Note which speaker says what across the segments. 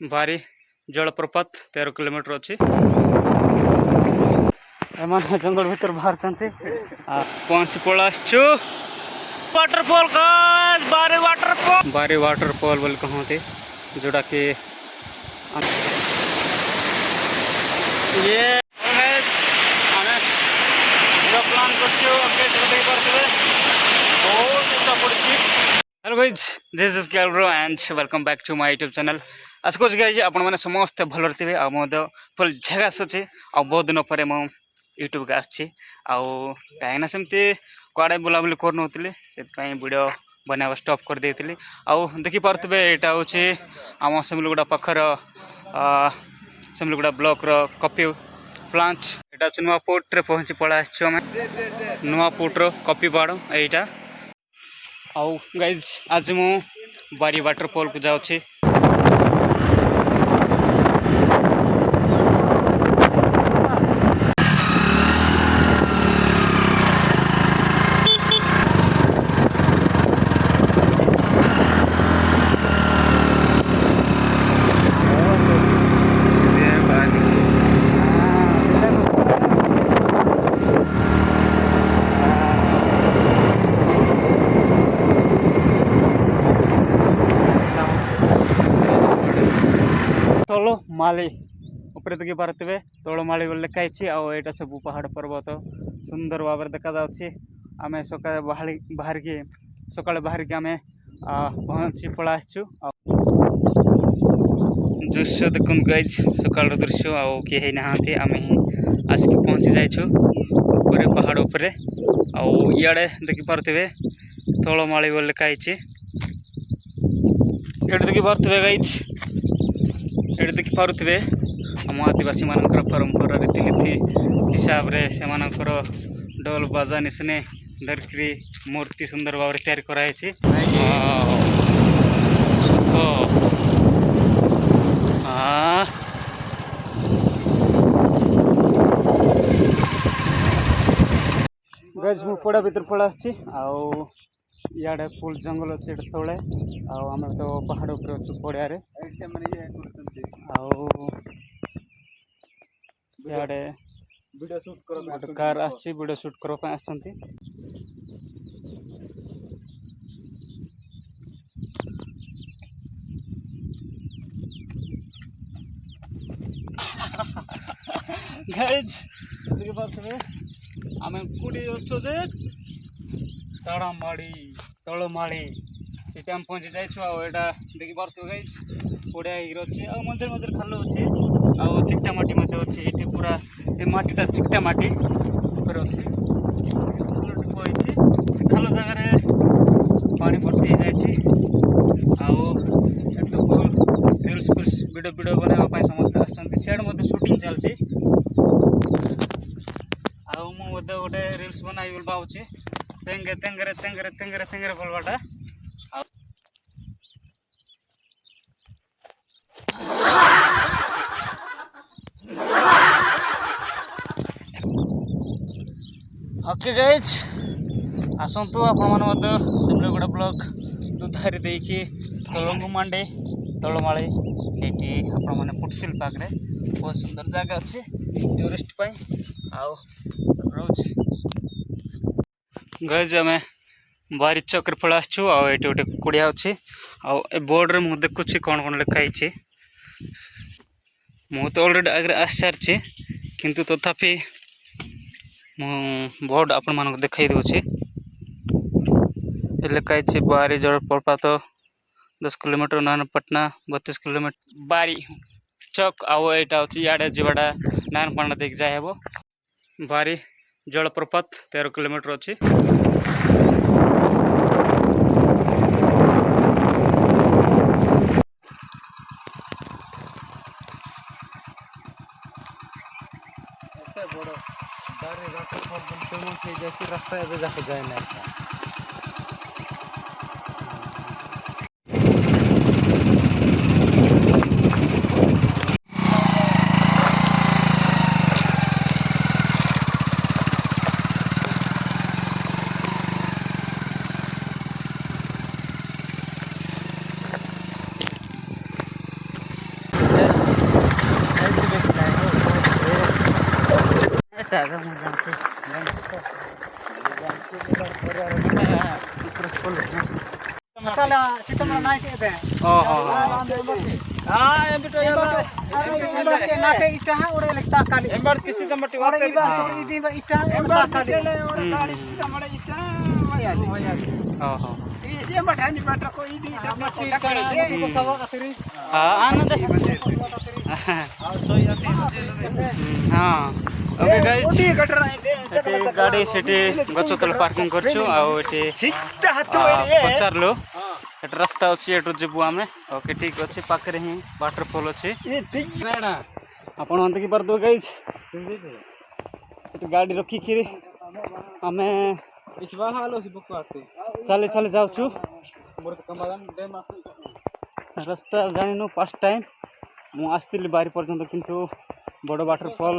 Speaker 1: बारी जलप्रपात 13 किलोमीटर अच्छी जंगल भीतर बाहर पहुंची पड़ा वाटरफॉल बारी वाटरफॉल बोल कहते जोड़ा कि ये plan hello guys this is कैलरो and welcome back to my YouTube channel आज कौन गाइज आपने समस्ते भल थे फुल झकास अच्छे आ बहुत दिन पर मो यूट्यूब के आसी कहीं सेमती कड़े बुलाबुली कर वीडियो बनवा स्टॉप कर देती आउ देखिपे यहाँ हूँ आम सेमलुगुड़ा पाखर सेमलुगुड़ा ब्लॉक रो कॉफी प्लांट यहाँ हूँ नुआपुट पहुँची पड़ा आम नुआपुटर कॉफी बाड़ यहाँ आउ गाइज आज मु बारी वाटरफॉल को जाऊँगी तलो माली ऊपर देखी पारे तल माली बोले लिखाई आईटा सब पहाड़ पर्वत सुंदर भाव देखा आम सका बाहर की सका बाहर की आम पहुँची पड़ा दृश्य देखो गाइज सका दृश्य आउ किए नहांती आम आसिक पहुँची जाइछु ऊपर पहाड़ उपरे आड़े देखी पारे तल माली बोले लिखाई ये देखी पारे गाइज ये देखी पारे आम आदिवासी मानकर परंपरा रीतिनीति हिसाब से डोल बाजा निशने धरकी मूर्ति सुंदर भाव तैयार कराई गज मु पड़ा भीतर पड़ा इे फुल जंगल अच्छे तले आम तो पहाड़ उपर अच्छु पड़िया video shoot car video shoot करने गाइज देखि पारे आम कौटी अच्छे जे तलमाड़ी से पहुँची जाइछा देखी पारे गाइज बढ़िया अच्छे मझे मझे खाल अच्छे आ चिकटा माटी अच्छे ये पूरा ये माटीटा चिकटा माटी ऊपर अच्छे से खाल जगह पानी भर्ती जाइए रील्स फिल्स वीडियो बनावाई समस्त आसड शूटिंग चलती गोटे रील्स बनाई बोल भावुँ तेंगे तेंगरे तेंगरे तेंगरे तेंगरे बोलवाटा ओके गाइज आसतु आपण सिमलगुड़ा ब्लॉक दुधारी देखी तलंगुमांडी तलमाड़ी से आपण फुटसिल पार्क बहुत सुंदर जगह अच्छे टूरिस्ट रोज गाइज आम बारी चक्र फल आसु ये गोटे कुड़िया अच्छी बोर्ड में देखुची कौन कौन लिखाई मु तो अलरेडी आगे आस सारी किंतु तथापि बोर्ड आपण मानक देखाई दूसरी लिखाई बारी जलप्रपात 10 किलोमीटर नारायणपटना 32 किलोमीटर बारी चौक आईटा इे जीवाटा नारायणपटना देख जाए बारी जलप्रपात 13 किलोमीटर अच्छी रास्ता एवं जाके जाए ना दादा मैं जानते ओहो ओहो हाँ ओके गाइस गाड़ी सेठी गछ तले पार्किंग करछु आ एठी पचारलो एट रास्ता अछि एटु जेबु आमे ओके ठीक अछि पाखरे ही वाटरफॉल अछि आपण अंत की पर दो गाइस गाड़ी रखी खिरी आमे चले चले जाउछु रास्ता जानिनु फर्स्ट टाइम मु आस्तिली बारी पर्यंत किंतु बड़ वाटरफॉल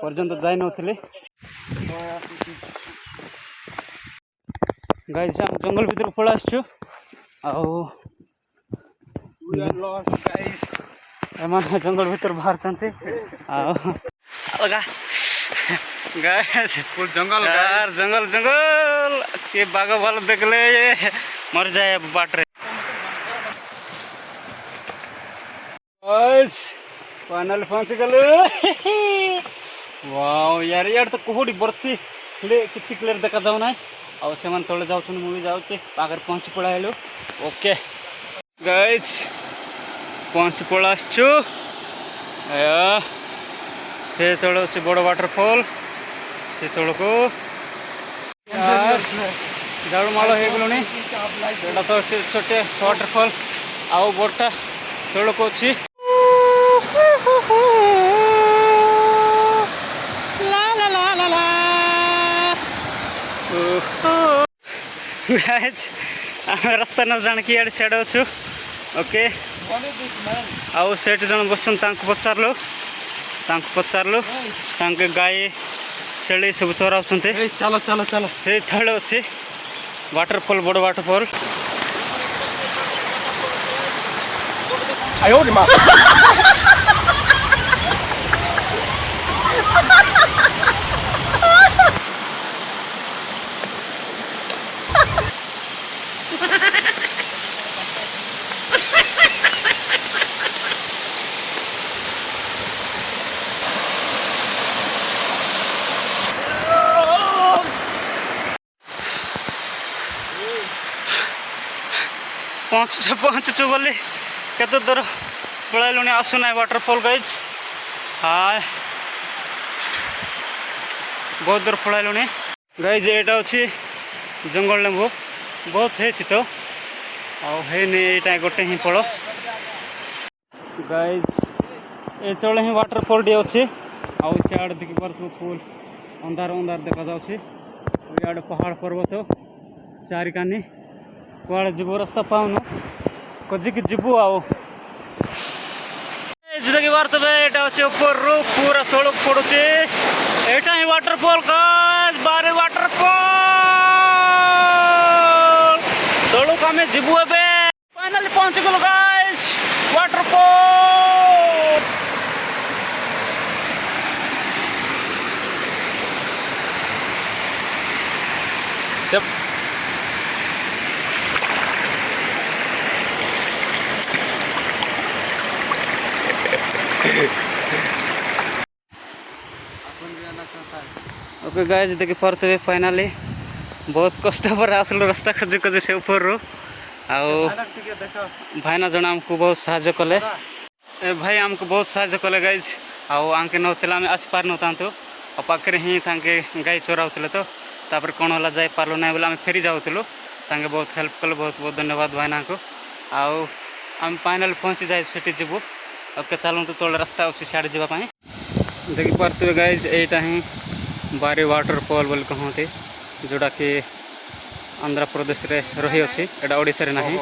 Speaker 1: पर्यंत जाई नथिले गाइस हम जंगल भीतर पळ आछछु आउ एमान जंगल भीतर बाहर चंते आउ लगा गाइस फुल जंगल यार जंगल जंगल के बाग वाला देखले मर जाए बाटरे गाइस फाइनल पहुंच गले वाओ यार यार तो कोहडी बरती ले किछि क्लियर देखा जाउ ना आ सेमान तळे जाउछन मुवी जाउचे पागर पहुंच पळा हेलो ओके गाइस पहुंच पळाछु या से तळे से बड़ वाटरफॉल से तळको यार जाडू मालो हे गलोनी एटा तो छोटे वाटरफॉल आउ बड़टा तळको अछि गाइस रास्ता न जान कि यार छाड़ अछु ओके आउ सेठ जन बसन तांक पचारलो तांके गाय चले सब चोरा छनते चलो चलो चलो से थळ अछि वाटरफॉल बड़ वाटरफॉल आयो रे मां 5 गली केते दूर पळाइलुनी आसुना वाटरफॉल गाइज हाँ बहुत दूर पळाइलुनी गाइज एटा अछि जंगल लेंबू बहुत है तो गोटे ही फल गाइज ए तले ही वाटरफॉल डी अच्छे आउ सियाड़ देखि पारथु फुल अंधार अंधार देखा जाउछि इयाड़ पहाड़ पर्वत चारिकानी कुआड़े जीव रास्ता पाउनु खोजिक जीवु आउ देखि पारथबे एटा अछि ऊपर रु पूरा तळक पडुछि एटा ही वाटरफॉल गाइज बारे वाटरफॉल तळक आमे जीवु एबे फाइनली पहुंच गेलो गाइज वाटरफॉल सब ओके गाइज देखि पारथबे फाइनली बहुत कष्ट पर आसलो रास्ता खोज खोज से ऊपर रो आउ भाईना जन आमको बहुत साहाय्य कले भाई आमको बहुत साहाय्य कले गाइज आउ आंके नौतला आम आसी पार नौतांतु और पाखे ही तांके गाई चोराउतले तो तापर कौन होला जाई पारलो ना बोले आम फेरी जाउतलु तांके बहुत हेल्प कले बहुत बहुत धन्यवाद भाईना को आउ आम फाइनल पहुंची जाए सेठी जीवु ओके चलूँ तो तले रास्ता अच्छे सियाड़े जावाई देखि पारथबे गाइज एटा ही बारे वाटरफॉल बोल कहते जोड़ा कि आंध्र प्रदेश रे रही अच्छी एटा ओडिशा रे नाही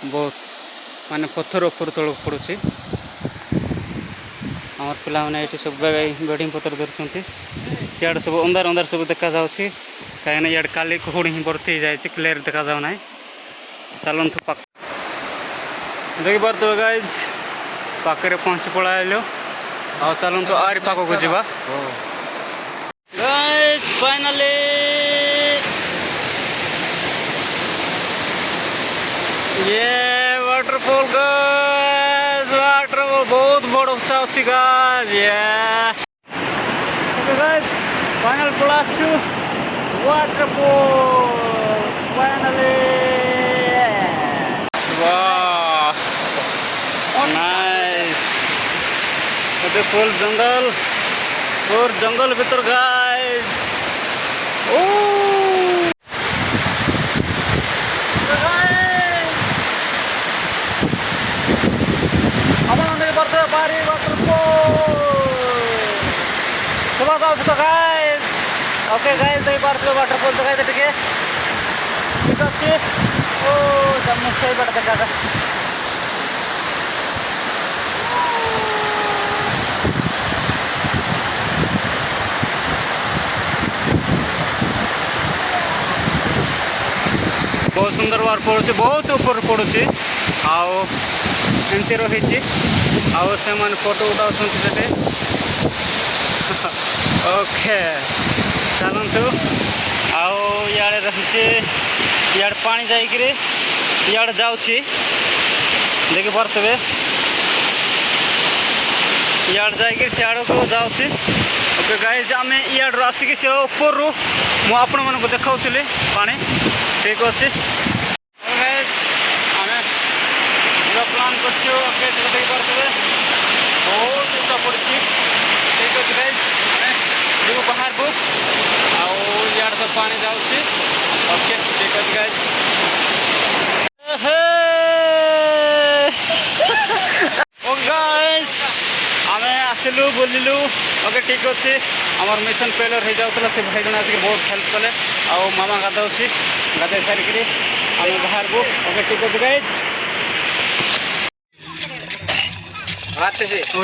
Speaker 1: बहुत माने पत्थर ऊपर तल पड़ुछि आमर पिला माने एठी सब बेडिंग पत्थर धरछंती सियाड़ सब अंधार अंधार सब देखा जाउछि काहेना याड काली कोहड़ी ही बरती जाय छि क्लियर देखा जाउ नाही चलन तो पाक देखि पारथबे गाइज पाखरे पहुंच पड़ाइलो आ चलन तो आरी पाक को जीवा गाइस फाइनली ये वाटरफॉल गाइस, वाटरफॉल बहुत बड़ उच्चा अच्छी guys. Okay guys, final class to waterfall finally. वाह नाइस, फुल जंगल और जंगल भीतर गाइस। ओ बारी वाटरफॉल सुबह का उसको गाइस। ओके गाइस, दे पार्थ वाटरफॉल दिखाई दे टिके ठीक अच्छे। ओ जम्मू से बड़ा देखा था। बहुत सुंदर वार पड़ुचे, बहुत ऊपर पड़ुचे आमती रही से फोटो उठाऊँ से। ओके चलतु आड़े रही इे पा जाकि इे जाऊँगी देखी पारे इे जाकि सियाड़ को जाऊँगी। ओके गाइज आम इे आसिक से ऊपर मुझे मानक देखा पा ठीक अच्छे। आम प्लान कर बहुत उच्चा पड़ी ठीक अच्छे गाइज। आम बाहर को आड़ तो पानी जाऊँगी। ओके ठीक अच्छे गाइज। गाइज आम आसलु बुलू। ओके ठीक अच्छे, आमर मिशन फेलर हो जाता से भाई जन आसिक बहुत हेल्प कले। मामा गाधौसी गाधे सारिक आम बाहर को। ओके ठीक अच्छे गाइज।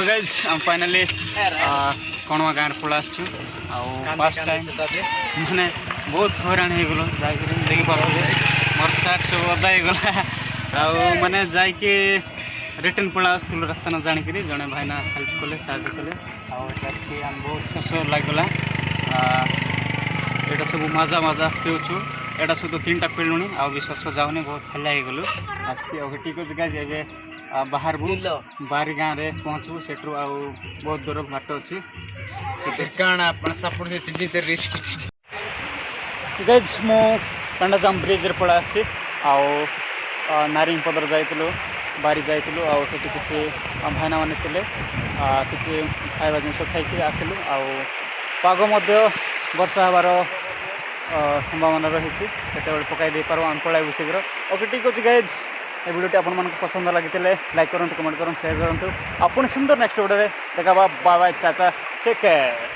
Speaker 1: गाइज फाइनाली कणवा गाँव पड़ा आसचु फर्स्ट टाइम मैंने बहुत हैरान हो गल जाकि देखी पारे मोर सार्ट सब अदा होगला मैंने जाकि रिटर्न पड़ा आसलु रास्ता न जाणिक जड़े भाईना हेल्प कले साहय कले आम बहुत खुश लगला। यहाँ सब मजा मजा पीऊँ एटा सब 3टा पीलुणी आ भी शस जाऊनी बहुत हेला हो गलु आसिक। ओके ठीक अच्छे गाइज ए बाहर बारी गाँव में पहुँचू से बहुत दूर बाट अच्छी गाइज मु पेंडाजाम ब्रिज पड़ा आसी नारिंग पदर जाइलु बारी जाइलु आठ किसी भाईना मैंने थे किसी खाଇବା जिनस खाई आसलु पाग वर्षा हबार संभावना रही से पकई दे पार आम पलू शीघ्र। ओके ठीक अच्छे गाइज, ये वीडियो आप पसंद लगी लाइक करूँ, कमेंट करूँ, शेयर करूँ। आपन सुंदर नेक्स्ट वीडियो देखा। बाय बाय, चाचा टेक केयर।